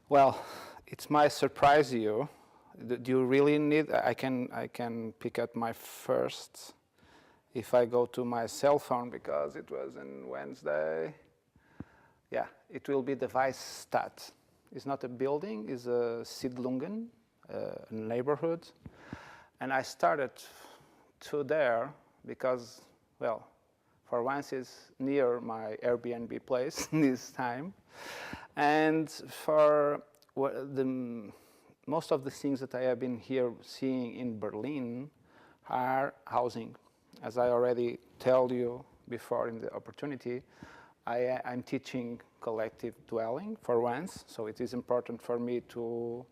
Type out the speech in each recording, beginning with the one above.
Well, it might surprise you. Do you really need? I can pick up my first. If I go to my cell phone because it was on Wednesday. Yeah, it will be the Weisstadt. It's not a building. It's a Siedlungen, a neighborhood, and I started to there because, well, for once it's near my Airbnb place this time, and for most of the things that I have been here seeing in Berlin are housing. As I already told you before in the opportunity, I'm teaching collective dwelling for once, so it is important for me to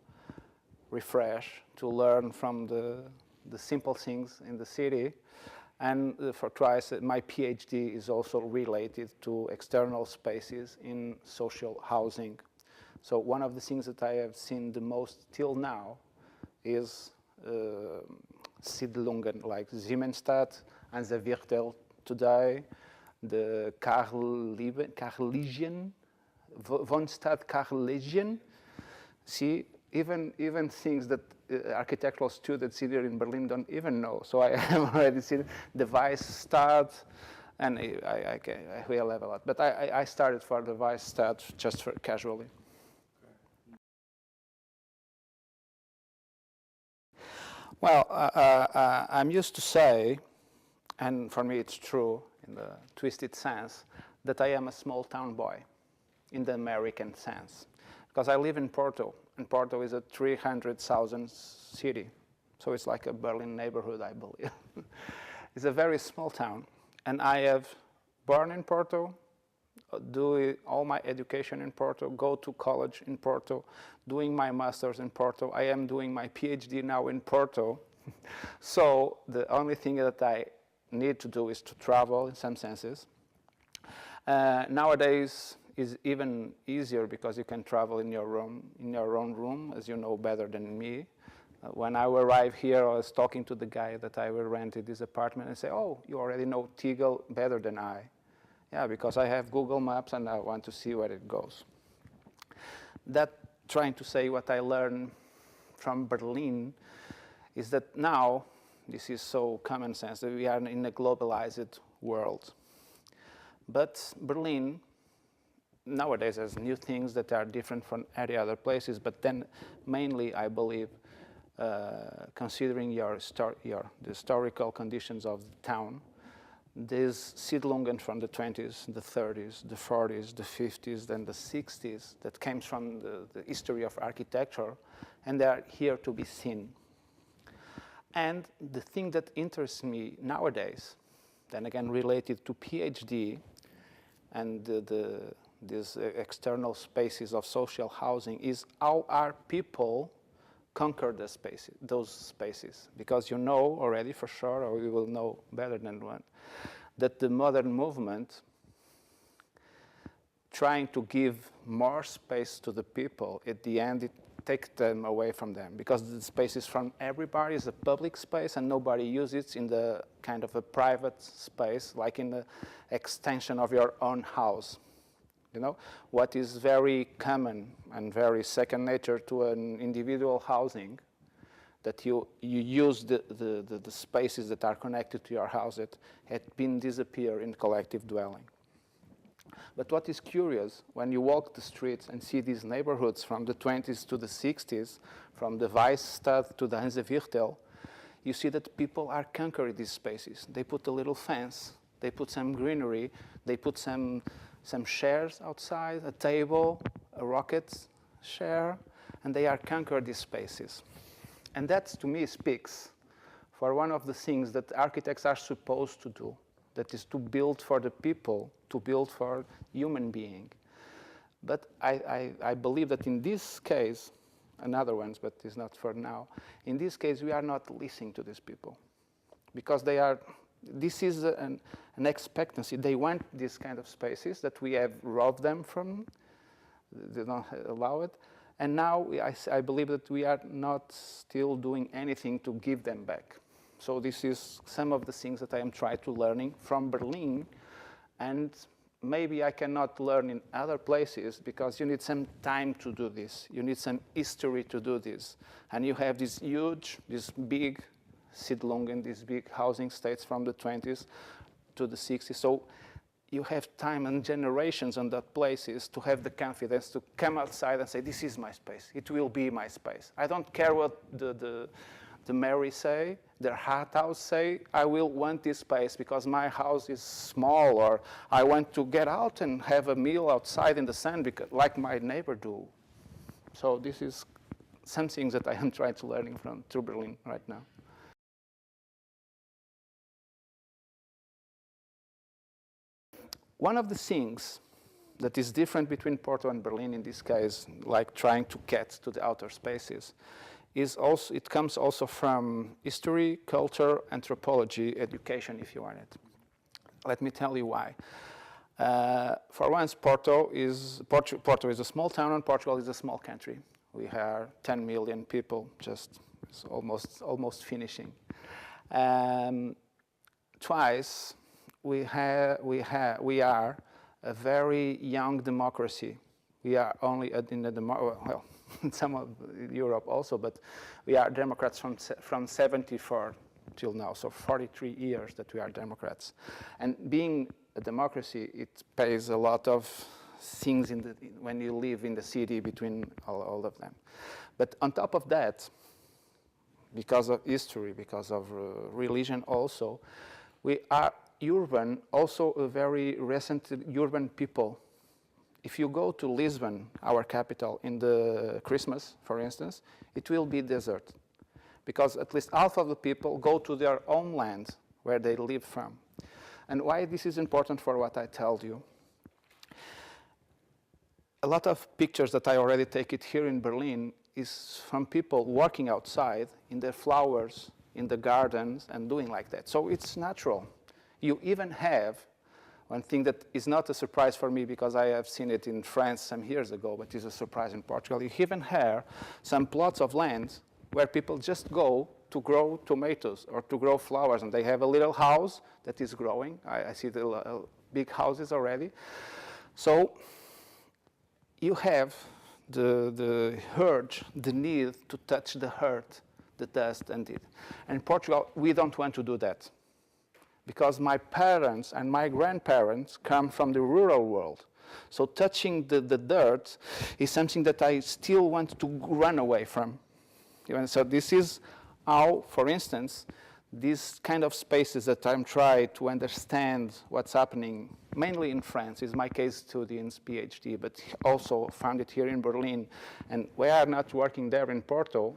refresh, to learn from the simple things in the city. And for twice, my PhD is also related to external spaces in social housing. So one of the things that I have seen the most till now is Siedlungen, like Siemensstadt and the Viertel today, the Karlegen, Wohnstadt Karlegen. See, even things that architectural students here in Berlin don't even know. So I have already seen the Weisstadt, and I will have a lot. But I started for the Weisstadt just for casually. Well, I'm used to say, and for me it's true in the twisted sense, that I am a small town boy in the American sense. Because I live in Porto, and Porto is a 300,000 city. So it's like a Berlin neighborhood, I believe. It's a very small town. And I have born in Porto, do all my education in Porto, go to college in Porto, doing my master's in Porto. I am doing my PhD now in Porto. So the only thing that I need to do is to travel in some senses. Nowadays is even easier because you can travel in your own room, as you know better than me. When I arrived here, I was talking to the guy that I rented this apartment and say, "Oh, you already know Tegel better than I." Yeah, because I have Google Maps and I want to see where it goes. That trying to say what I learned from Berlin is that now, this is so common sense, that we are in a globalized world. But Berlin, nowadays, has new things that are different from any other places, but then mainly, I believe, considering the historical conditions of the town, these Siedlungen from the 20s, the 30s, the 40s, the 50s, then the 60s, that came from the history of architecture, and they are here to be seen. And the thing that interests me nowadays, then again related to PhD and these external spaces of social housing, is how are people conquer those spaces? Because you know already for sure, or you will know better than one, that the modern movement trying to give more space to the people, at the end it takes them away from them, because the space is from everybody, is a public space, and nobody uses it in the kind of a private space, like in the extension of your own house. You know, what is very common and very second nature to an individual housing, that you use the spaces that are connected to your house that had been disappear in collective dwelling. But what is curious, when you walk the streets and see these neighborhoods from the 20s to the 60s, from the Weisstadt to the Hanseviertel, you see that people are conquering these spaces. They put a little fence, they put some greenery, they put some chairs outside, a table, a rocket chair, and they are conquering these spaces. And that, to me, speaks for one of the things that architects are supposed to do, that is to build for the people, to build for human being. But I believe that in this case, another ones, but it's not for now, in this case, we are not listening to these people, because this is an expectancy. They want these kind of spaces that we have robbed them from. They don't allow it. And now I believe that we are not still doing anything to give them back. So this is some of the things that I am trying to learning from Berlin, and maybe I cannot learn in other places because you need some time to do this. You need some history to do this. And you have this huge, this big Siedlungen, these big housing states from the 20s to the 60s. So you have time and generations on that places to have the confidence to come outside and say, this is my space. It will be my space. I don't care what the Mary say, their hot house say, I will want this space because my house is small, or I want to get out and have a meal outside in the sun because, like my neighbor do. So this is some things that I am trying to learn through Berlin right now. One of the things that is different between Porto and Berlin in this case, like trying to get to the outer spaces, is also, it comes also from history, culture, anthropology, education, if you want it. Let me tell you why. For once, Porto is a small town and Portugal is a small country. We have 10 million people, just almost finishing. Twice, we are a very young democracy. We are only in the well, some of Europe also, but we are Democrats from 74 till now, so 43 years that we are Democrats. And being a democracy, it pays a lot of things when you live in the city between all of them. But on top of that, because of history, because of religion also, we are urban, also a very recent urban people. If you go to Lisbon, our capital, in the Christmas, for instance, it will be desert. Because at least half of the people go to their own land where they live from. And why this is important for what I told you. A lot of pictures that I already take it here in Berlin is from people working outside in their flowers, in the gardens, and doing like that. So it's natural. You even have one thing that is not a surprise for me because I have seen it in France some years ago, but is a surprise in Portugal. You even have some plots of land where people just go to grow tomatoes or to grow flowers, and they have a little house that is growing. I see the big houses already. So you have the urge, the need to touch the earth, the dust, and it. And in Portugal, we don't want to do that. Because my parents and my grandparents come from the rural world. So touching the dirt is something that I still want to run away from. So this is how, for instance, these kind of spaces that I'm trying to understand what's happening, mainly in France, is my case student's PhD, but also found it here in Berlin. And we are not working there in Porto.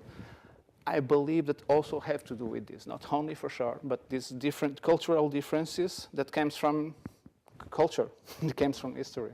I believe that also have to do with this, not only for sure, but these different cultural differences that comes from culture, it comes from history.